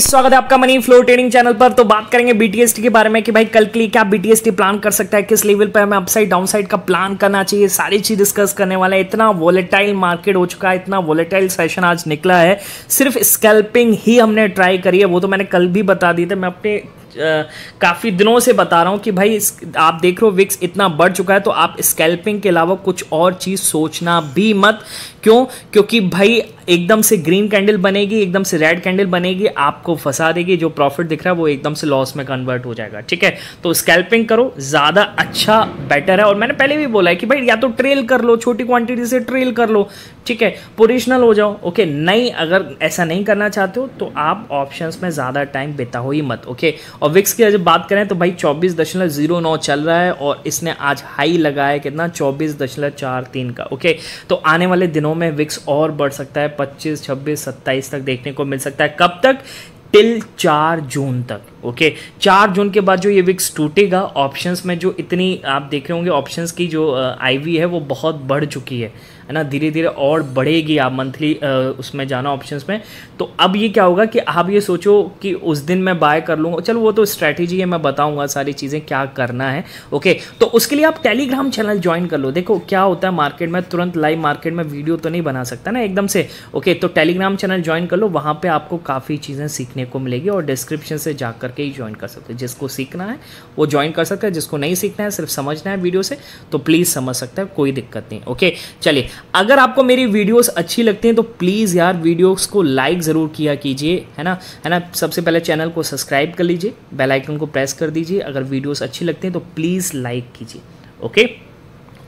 स्वागत है आपका मनी फ्लो ट्रेडिंग चैनल पर। तो बात करेंगे बीटीएसटी के बारे में कि भाई कल के लिए क्या बीटीएसटी प्लान कर सकता है, किस लेवल पर हमें अपसाइड डाउनसाइड का प्लान करना चाहिए, सारी चीज डिस्कस करने वाला है। इतना वोलेटाइल मार्केट हो चुका है, इतना वोलेटाइल सेशन आज निकला है, सिर्फ स्कैल्पिंग ही हमने ट्राई करी है। वो तो मैंने कल भी बता दी थी, मैं अपने काफ़ी दिनों से बता रहा हूं कि भाई आप देख रहे हो विक्स इतना बढ़ चुका है तो आप स्कैल्पिंग के अलावा कुछ और चीज़ सोचना भी मत। क्यों? क्योंकि भाई एकदम से ग्रीन कैंडल बनेगी, एकदम से रेड कैंडल बनेगी, आपको फंसा देगी। जो प्रॉफिट दिख रहा है वो एकदम से लॉस में कन्वर्ट हो जाएगा। ठीक है, तो स्कैल्पिंग करो, ज़्यादा अच्छा बेटर है। और मैंने पहले भी बोला है कि भाई या तो ट्रेल कर लो, छोटी क्वांटिटी से ट्रेल कर लो, ठीक है, पोजिशनल हो जाओ। ओके, नहीं, अगर ऐसा नहीं करना चाहते हो तो आप ऑप्शंस में ज़्यादा टाइम बिताओ ही मत। ओके, और विक्स की जब बात करें तो भाई 24.09 चल रहा है और इसने आज हाई लगाया है कितना, 24.43 का। ओके, तो आने वाले दिनों में विक्स और बढ़ सकता है, 25, 26, 27 तक देखने को मिल सकता है। कब तक? टिल 4 जून तक। ओके, 4 जून के बाद जो ये विक्स टूटेगा, ऑप्शंस में जो इतनी आप देख रहे होंगे ऑप्शंस की जो आईवी है वो बहुत बढ़ चुकी है ना, धीरे धीरे और बढ़ेगी। आप मंथली उसमें जाना ऑप्शंस में, तो अब ये क्या होगा कि आप ये सोचो कि उस दिन मैं बाय कर लूँगा। चलो वो तो स्ट्रैटेजी है, मैं बताऊंगा सारी चीज़ें क्या करना है। ओके, तो उसके लिए आप टेलीग्राम चैनल ज्वाइन कर लो। देखो क्या होता है मार्केट में, तुरंत लाइव मार्केट में वीडियो तो नहीं बना सकता ना एकदम से। ओके, तो टेलीग्राम चैनल ज्वाइन कर लो, वहाँ पर आपको काफ़ी चीज़ें सीखने को मिलेगी और डिस्क्रिप्शन से जा करके ही ज्वाइन कर सकते हैं। जिसको सीखना है वो ज्वाइन कर सकता है, जिसको नहीं सीखना है सिर्फ समझना है वीडियो से तो प्लीज़ समझ सकता है, कोई दिक्कत नहीं। ओके, चलिए, अगर आपको मेरी वीडियोस अच्छी लगती हैं तो प्लीज़ यार वीडियोस को लाइक ज़रूर किया कीजिए, है ना। सबसे पहले चैनल को सब्सक्राइब कर लीजिए, बेल आइकन को प्रेस कर दीजिए। अगर वीडियोस अच्छी लगती हैं तो प्लीज़ लाइक कीजिए। ओके,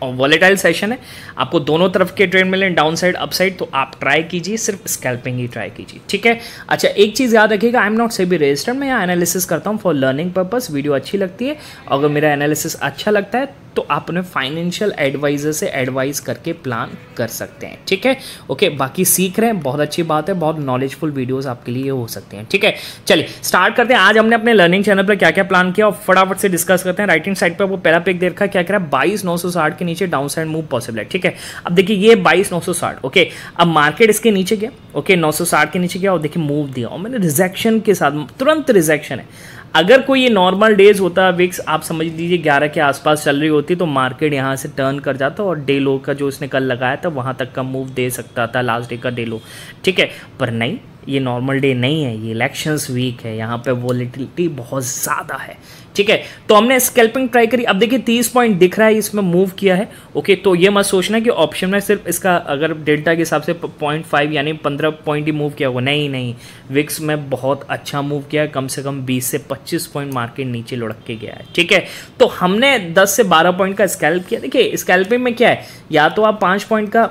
और वॉलेटाइल सेशन है, आपको दोनों तरफ के ट्रेड मिले, डाउन साइड अप साइड, तो आप ट्राई कीजिए, सिर्फ स्कैल्पिंग ही ट्राई कीजिए। ठीक है, अच्छा एक चीज़ याद रखिएगा, I am not SEBI registered, मैं यहाँ एनालिसिस करता हूँ फॉर लर्निंग पर्पस। वीडियो अच्छी लगती है, अगर मेरा एनालिसिस अच्छा लगता है तो आप अपने फाइनेंशियल एडवाइजर से एडवाइस करके प्लान कर सकते हैं। ठीक है, ओके, बाकी सीख रहे हैं, बहुत अच्छी बात है, बहुत नॉलेजफुल वीडियोस आपके लिए हो सकते हैं। ठीक है, चलिए स्टार्ट करते हैं। आज हमने अपने लर्निंग चैनल पर क्या क्या प्लान किया और फटाफट से डिस्कस करते हैं। राइटिंग साइड पर वो पहला पिक दे रखा है, क्या कह रहा है, 22,960 के नीचे डाउन साइड मूव पॉसिबल है। ठीक है, अब देखिए ये 22,960, ओके, अब मार्केट इसके नीचे गया, ओके, 960 के नीचे गया और देखिए मूव दिया और मैंने रिजेक्शन के साथ, तुरंत रिजेक्शन है। अगर कोई ये नॉर्मल डेज होता, विक्स आप समझ लीजिए 11 के आसपास चल रही होती तो मार्केट यहाँ से टर्न कर जाता और डे लो का जो इसने कल लगाया था वहाँ तक का मूव दे सकता था, लास्ट डे का डे लो। ठीक है, पर नहीं, ये नॉर्मल डे नहीं है, ये इलेक्शंस वीक है, यहाँ पे वोलेटिलिटी बहुत ज़्यादा है। ठीक है, तो हमने स्कैल्पिंग ट्राई करी। अब देखिए 30 पॉइंट दिख रहा है, इसमें मूव किया है। ओके, तो ये मत सोचना कि ऑप्शन में सिर्फ इसका अगर डेल्टा के हिसाब से 0.5 यानी 15 पॉइंट ही मूव किया होगा, नहीं, विक्स में बहुत अच्छा मूव किया है, कम से कम 20 से 25 पॉइंट मार्केट नीचे लुढ़क के गया है। ठीक है, तो हमने 10 से 12 पॉइंट का स्कैल्प किया। देखिए स्कैल्पिंग में क्या है, या तो आप 5 पॉइंट का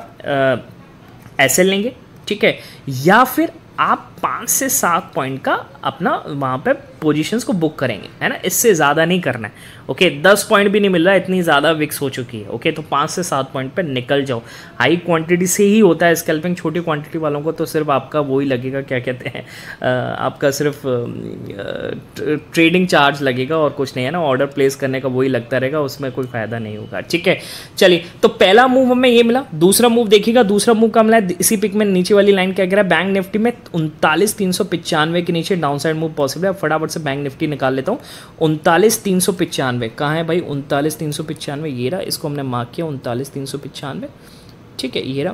एसएल लेंगे, ठीक है, या फिर आप 5 से 7 पॉइंट का अपना वहाँ पे पोजीशंस को बुक करेंगे, है ना, इससे ज़्यादा नहीं करना है। ओके, 10 पॉइंट भी नहीं मिल रहा है, इतनी ज़्यादा विक्स हो चुकी है। ओके, तो 5 से 7 पॉइंट पे निकल जाओ। हाई क्वांटिटी से ही होता है स्कैल्पिंग, छोटी क्वांटिटी वालों को तो सिर्फ आपका वो ही लगेगा, क्या कहते हैं, आपका सिर्फ ट्रेडिंग चार्ज लगेगा और कुछ नहीं, है ना, ऑर्डर प्लेस करने का वही लगता रहेगा, उसमें कोई फ़ायदा नहीं होगा। ठीक है, चलिए, तो पहला मूव हमें ये मिला। दूसरा मूव देखिएगा, दूसरा मूव का मिला है इसी पिक में, नीचे वाली लाइन क्या कह रहा है, बैंक निफ्टी में 39,395 के नीचे डाउन साइड मूव पॉसिबल है। फटाफट से बैंक निफ्टी निकाल लेता हूँ। 39,395 कहाँ है भाई, 39,395 ये रहा, इसको हमने मार्क किया 39,395। ठीक है, ये रहा।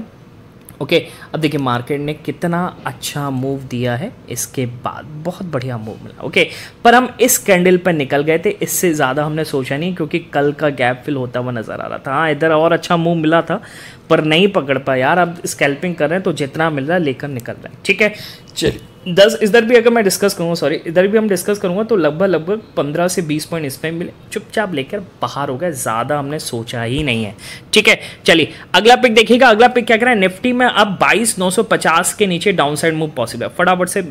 ओके, अब देखिए मार्केट ने कितना अच्छा मूव दिया है, इसके बाद बहुत बढ़िया मूव मिला। ओके, पर हम इस कैंडल पर निकल गए थे, इससे ज़्यादा हमने सोचा नहीं क्योंकि कल का गैप फिल होता हुआ नज़र आ रहा था। हाँ, इधर और अच्छा मूव मिला था पर नहीं पकड़ पाया यार। अब स्कैल्पिंग कर रहे हैं तो जितना मिल रहा है लेकर निकल रहे हैं। ठीक है, चलिए 10 इधर भी अगर मैं डिस्कस करूँगा, सॉरी इधर भी हम डिस्कस करूँगा तो लगभग 15 से 20 पॉइंट इस पर मिले, चुपचाप लेकर बाहर हो गए, ज़्यादा हमने सोचा ही नहीं है। ठीक है, चलिए अगला पिक देखिएगा। अगला पिक क्या कह रहा है, निफ्टी में अब 22,950 के नीचे डाउन साइड मूव पॉसिबल है। फटाफट से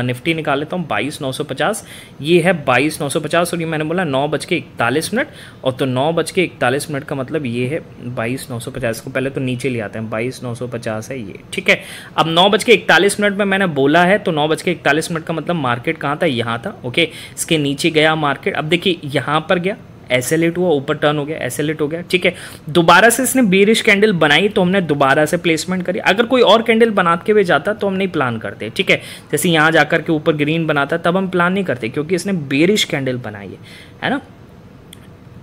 निफ्टी निकाल लेता हूँ। 22,950 ये है, 22,950 और ये मैंने बोला 9:41 और तो 9:41 का मतलब ये है 22,950 को पहले तो नीचे ले आते हैं, 22,950 है ये। ठीक है, अब 9:41 में मैंने बोला है तो 9:41 का मतलब मार्केट कहाँ था, यहाँ था। ओके, इसके नीचे गया मार्केट। अब देखिए यहाँ पर गया, SL8 हुआ, ऊपर टर्न हो गया, SL8 हो गया, ठीक है। दोबारा से इसने बेरिश कैंडल बनाई तो हमने दोबारा से प्लेसमेंट करी। अगर कोई और कैंडल बना के भी जाता तो हम नहीं प्लान करते, ठीक है। जैसे यहाँ जाकर के ऊपर ग्रीन बनाता तब हम प्लान नहीं करते, क्योंकि इसने बेरिश कैंडल बनाई है ना।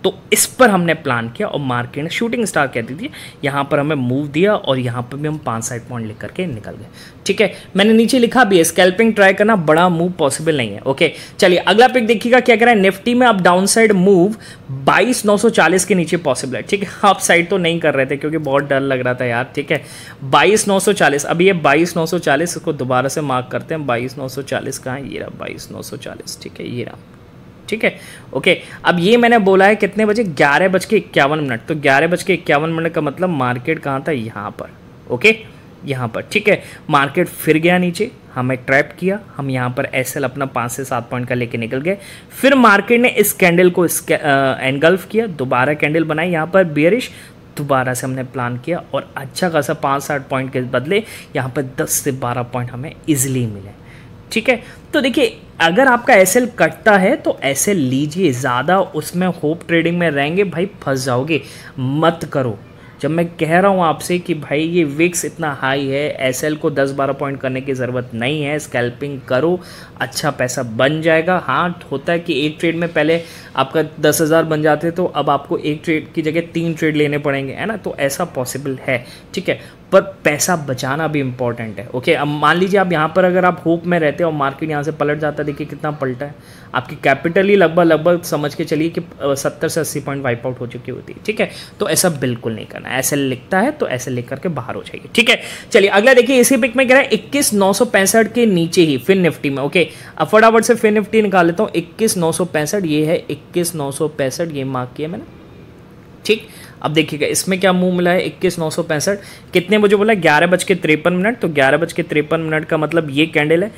तो इस पर हमने प्लान किया और मार्केट ने शूटिंग स्टार कहती थी, यहाँ पर हमें मूव दिया और यहाँ पर भी हम 5 साइड पॉइंट लेकर के निकल गए, ठीक है। मैंने नीचे लिखा भी है स्कैल्पिंग ट्राई करना बड़ा मूव पॉसिबल नहीं है, ओके। चलिए अगला पिक देखिएगा क्या कह रहा है। निफ्टी में अब डाउन साइड मूव 22,940 के नीचे पॉसिबल है, ठीक है। अप साइड तो नहीं कर रहे थे क्योंकि बहुत डर लग रहा था यार, ठीक है। 22,940, अभी ये 22,940 इसको दोबारा से मार्क करते हैं। 22,940 कहाँ है, ये रहा 22,940, ठीक है, ये रहा, ठीक है, ओके। अब ये मैंने बोला है कितने बजे, 11:51। तो 11:51 का मतलब मार्केट कहाँ था, यहाँ पर, ओके, यहाँ पर, ठीक है। मार्केट फिर गया नीचे, हमें ट्रैप किया, हम यहाँ पर SL अपना 5 से 7 पॉइंट का लेके निकल गए। फिर मार्केट ने इस कैंडल को एनगल्फ किया, दोबारा कैंडल बनाई यहाँ पर बेयरिश, दोबारा से हमने प्लान किया और अच्छा खासा 5-8 पॉइंट के बदले यहाँ पर 10 से 12 पॉइंट हमें इजीली मिले, ठीक है। तो देखिए अगर आपका SL कटता है तो SL लीजिए, ज़्यादा उसमें होप ट्रेडिंग में रहेंगे भाई फंस जाओगे, मत करो। जब मैं कह रहा हूँ आपसे कि भाई ये विक्स इतना हाई है, SL को 10-12 पॉइंट करने की ज़रूरत नहीं है, स्कैल्पिंग करो, अच्छा पैसा बन जाएगा। हाँ होता है कि एक ट्रेड में पहले आपका 10,000 बन जाते तो अब आपको एक ट्रेड की जगह 3 ट्रेड लेने पड़ेंगे, है ना, तो ऐसा पॉसिबल है, ठीक है। पर पैसा बचाना भी इंपॉर्टेंट है, ओके। अब मान लीजिए आप यहाँ पर अगर आप होप में रहते हो और मार्केट यहाँ से पलट जाता है, देखिए कितना पलटा है, आपकी कैपिटल ही लगभग समझ के चलिए कि 70 से 80 पॉइंट वाइप आउट हो चुकी होती है, ठीक है। तो ऐसा बिल्कुल नहीं करना, SL लिखता है तो SL लिख करके बाहर हो जाइए, ठीक है। चलिए अगला देखिए, इसी पिक में कह रहा है 21,965 के नीचे ही फिर निफ्टी में, ओके। अब फटाफट से फिर निफ्टी निकाल लेता हूँ। 21,965 ये है, 21,965 ये मार्क किया मैंने, ठीक। अब देखिएगा इसमें क्या मूव मिला है, 21,965 कितने बजे बोला, 11:53। तो 11:53 का मतलब ये कैंडल है,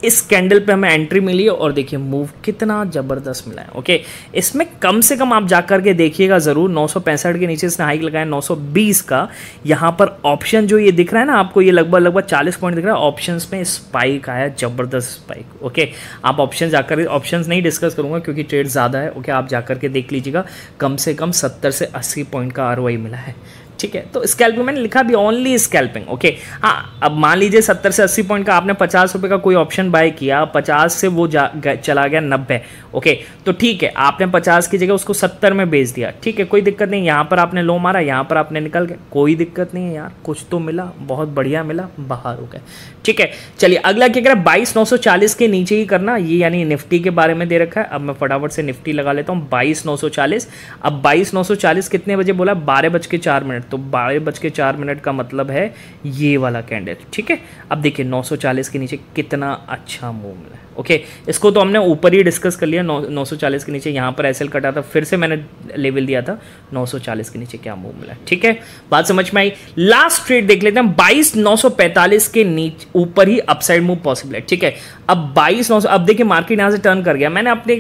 इस कैंडल पे हमें एंट्री मिली है और देखिए मूव कितना ज़बरदस्त मिला है, ओके। इसमें कम से कम आप जाकर के देखिएगा ज़रूर, 965 के नीचे इसने हाइक लगाया 920 का। यहाँ पर ऑप्शन जो ये दिख रहा है ना आपको, ये लगभग 40 पॉइंट दिख रहा है, ऑप्शंस में स्पाइक आया, ज़बरदस्त स्पाइक, ओके। आप ऑप्शन जाकर, ऑप्शंस नहीं डिस्कस करूँगा क्योंकि ट्रेड ज़्यादा है, ओके। आप जाकर के देख लीजिएगा, कम से कम 70 से 80 पॉइंट का ROI मिला है, ठीक है। तो स्कैल्पिंग मैंने लिखा भी ओनली स्कैल्पिंग, ओके। हाँ अब मान लीजिए 70 से 80 पॉइंट का आपने 50 रुपये का कोई ऑप्शन बाय किया, 50 से वो चला गया 90, ओके। तो ठीक है, आपने 50 की जगह उसको 70 में बेच दिया, ठीक है, कोई दिक्कत नहीं। यहाँ पर आपने लो मारा, यहाँ पर आपने निकल गए, कोई दिक्कत नहीं है यार, कुछ तो मिला, बहुत बढ़िया मिला, बाहर हो गए, ठीक है। चलिए अगला क्या कह रहा है, 22,940 के नीचे ही करना, ये यानी निफ्टी के बारे में दे रखा है। अब मैं फटाफट से निफ्टी लगा लेता हूँ, 22,940। अब 22,940 कितने बजे बोला, 12:04। तो 12:04 का मतलब है ये वाला कैंडल, ठीक है। अब देखिए 940 के नीचे कितना अच्छा मूव मिला है, ओके। इसको तो हमने ऊपर ही डिस्कस कर लिया, 940 के नीचे यहाँ पर SL कटा था, फिर से मैंने लेवल दिया था, 940 के नीचे क्या मूव मिला है, ठीक है। बात समझ में आई। लास्ट ट्रेड देख लेते हैं, 22,945 के नीचे ऊपर ही अपसाइड मूव पॉसिबल है, ठीक है। अब 22,900, अब देखिए मार्केट यहाँ से टर्न कर गया। मैंने अपने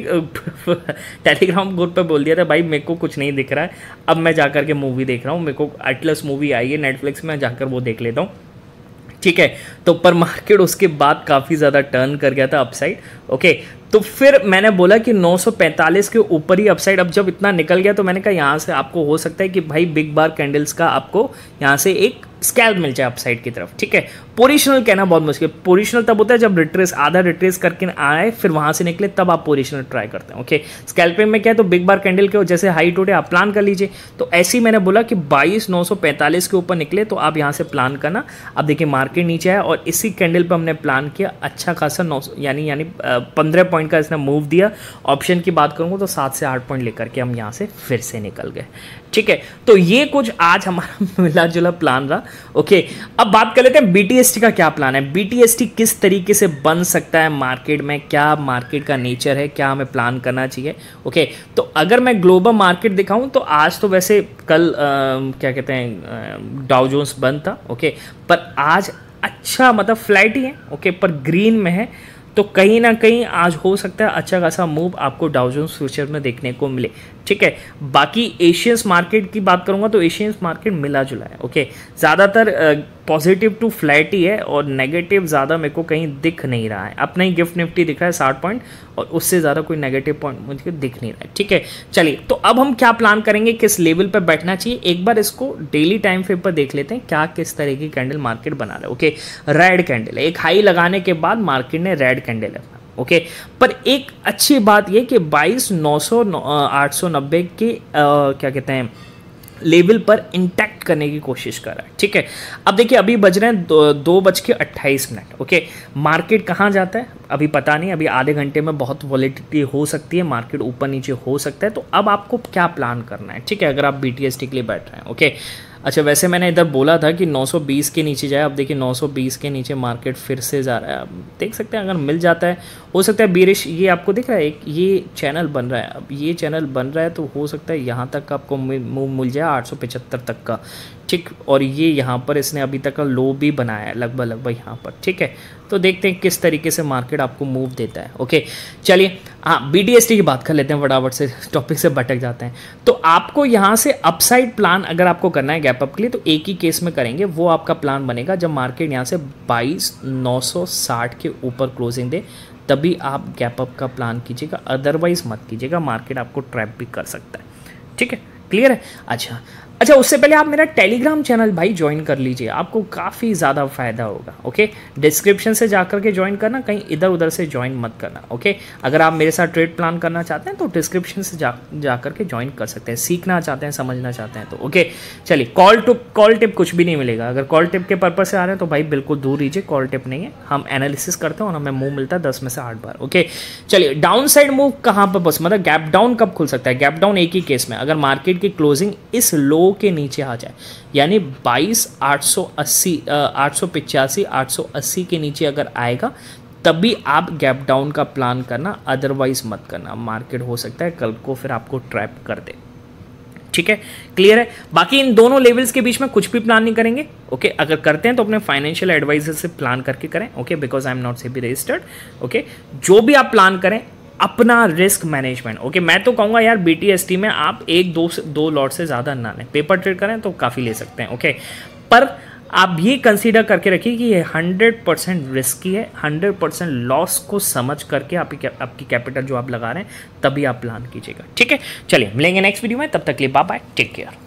टेलीग्राम ग्रुप पे बोल दिया था भाई मेरे को कुछ नहीं दिख रहा है, अब मैं जाकर के मूवी देख रहा हूँ, मेरे को एटलस मूवी आई है नेटफ्लिक्स में, जाकर वो देख लेता हूँ, ठीक है। तो पर मार्केट उसके बाद काफ़ी ज़्यादा टर्न कर गया था अपसाइड, ओके। तो फिर मैंने बोला कि 945 के ऊपर ही अपसाइड, अब जब इतना निकल गया तो मैंने कहा यहाँ से आपको हो सकता है कि भाई बिग बार कैंडल्स का आपको यहाँ से एक स्कैल्प मिल जाए अपसाइड की तरफ, ठीक है। पोजिशनल कहना बहुत मुश्किल, पोजिशनल तब होता है जब रिट्रेस, आधा रिट्रेस करके आए फिर वहाँ से निकले, तब आप पोजिशनल ट्राई करते हैं, ओके। स्कैल्पिंग में क्या है, तो बिग बार कैंडल के जैसे हाइट उठे आप प्लान कर लीजिए। तो ऐसे ही मैंने बोला कि 22,945 के ऊपर निकले तो आप यहाँ से प्लान करना। अब देखिए मार्केट नीचे आया और इसी कैंडल पर हमने प्लान किया, अच्छा खासा 900 यानी 15 पॉइंट का इसने मूव दिया। ऑप्शन की बात करूँगा तो 7 से 8 पॉइंट लेकर के हम यहाँ से फिर से निकल गए, ठीक है। तो ये कुछ आज हमारा मिला जुला प्लान रहा, ओके। अब बात कर लेते हैं BTST का क्या प्लान है, BTST किस तरीके से बन सकता है मार्केट में, क्या मार्केट का नेचर है, क्या हमें प्लान करना चाहिए, ओके। तो अगर मैं ग्लोबल मार्केट दिखाऊं तो आज तो वैसे कल क्या कहते हैं डाउ जोन्स बंद था, ओके। पर आज अच्छा मतलब फ्लैट ही है, ओके, पर ग्रीन में है। तो कहीं ना कहीं आज हो सकता है अच्छा खासा मूव आपको डाउ जोन्स फ्यूचर में देखने को मिले, ठीक है। बाकी एशियंस मार्केट की बात करूंगा तो एशियंस मार्केट मिला जुला है, ओके। ज़्यादातर पॉजिटिव टू फ्लैट ही है और नेगेटिव ज़्यादा मेरे को कहीं दिख नहीं रहा है। अपना ही गिफ्ट निफ्टी दिख रहा है 60 पॉइंट और उससे ज़्यादा कोई नेगेटिव पॉइंट मुझे दिख नहीं रहा है। ठीक है, चलिए तो अब हम क्या प्लान करेंगे, किस लेवल पर बैठना चाहिए, एक बार इसको डेली टाइम फ्रेम पर देख लेते हैं क्या किस तरह की कैंडल मार्केट बना रहा है। ओके, रेड कैंडल है, एक हाई लगाने के बाद मार्केट ने रेड कैंडल है। ओके, पर एक अच्छी बात ये कि 22,900 890 के क्या कहते हैं लेवल पर इंटैक्ट करने की कोशिश कर रहा है। ठीक है, अब देखिए अभी बज रहे हैं 2:28। ओके, मार्केट कहाँ जाता है अभी पता नहीं, अभी आधे घंटे में बहुत वॉलेटिलिटी हो सकती है, मार्केट ऊपर नीचे हो सकता है। तो अब आपको क्या प्लान करना है, ठीक है, अगर आप BTST के लिए बैठ रहे हैं। ओके, अच्छा वैसे मैंने इधर बोला था कि 920 के नीचे जाए, अब देखिए 920 के नीचे मार्केट फिर से जा रहा है। अब देख सकते हैं अगर मिल जाता है, हो सकता है बीरिश, ये आपको दिख रहा है एक ये चैनल बन रहा है, अब ये चैनल बन रहा है तो हो सकता है यहाँ तक आपको मूव मिल जाए 875 तक का। ठीक, और ये यहाँ पर इसने अभी तक का लो भी बनाया है लगभग यहाँ पर। ठीक है, तो देखते हैं किस तरीके से मार्केट आपको मूव देता है। ओके, चलिए हाँ BTST की बात कर लेते हैं, फटाफट से टॉपिक से भटक जाते हैं। तो आपको यहाँ से अपसाइड प्लान अगर आपको करना है गैप अप के लिए तो एक ही केस में करेंगे, वो आपका प्लान बनेगा जब मार्केट यहाँ से 22,960 के ऊपर क्लोजिंग दे, तभी आप गैप अप का प्लान कीजिएगा, अदरवाइज मत कीजिएगा, मार्केट आपको ट्रैप भी कर सकता है। ठीक है, क्लियर है। अच्छा उससे पहले आप मेरा टेलीग्राम चैनल भाई ज्वाइन कर लीजिए, आपको काफ़ी ज़्यादा फायदा होगा। ओके, डिस्क्रिप्शन से जाकर के ज्वाइन करना, कहीं इधर उधर से ज्वाइन मत करना। ओके, अगर आप मेरे साथ ट्रेड प्लान करना चाहते हैं तो डिस्क्रिप्शन से जाकर के ज्वाइन कर सकते हैं, सीखना चाहते हैं, समझना चाहते हैं तो। ओके, चलिए कॉल टिप कुछ भी नहीं मिलेगा, अगर कॉल टिप के पर्पज से आ रहे हैं तो भाई बिल्कुल दूर रहिए, कॉल टिप नहीं है, हम एनालिसिस करते हैं और हमें मूव मिलता है 10 में से 8 बार। ओके, चलिए डाउन साइड मूव कहाँ पर, बस मतलब गैप डाउन कब खुल सकता है, गैप डाउन एक ही केस में, अगर मार्केट की क्लोजिंग इस लो के नीचे आ जाए, यानी 22,880 885 880 के नीचे अगर आएगा तभी आप गैप डाउन का प्लान करना, अदरवाइज मत करना, मार्केट हो सकता है कल को फिर आपको ट्रैप कर दे। ठीक है, क्लियर है। बाकी इन दोनों लेवल्स के बीच में कुछ भी प्लान नहीं करेंगे। ओके, अगर करते हैं तो अपने फाइनेंशियल एडवाइजर से प्लान करके करें। Okay, because I am not SEBI registered. Okay, जो भी आप प्लान करें अपना रिस्क मैनेजमेंट। ओके, मैं तो कहूँगा यार BTST में आप 1-2 लॉट से ज़्यादा ना लें, पेपर ट्रेड करें तो काफ़ी ले सकते हैं। ओके, पर आप ये कंसीडर करके रखिए कि ये 100% रिस्की है, 100% लॉस को समझ करके आपकी कैपिटल जो आप लगा रहे हैं तभी आप प्लान कीजिएगा। ठीक है, चलिए मिलेंगे नेक्स्ट वीडियो में, तब तक के लिए बाय बाय, टेक केयर।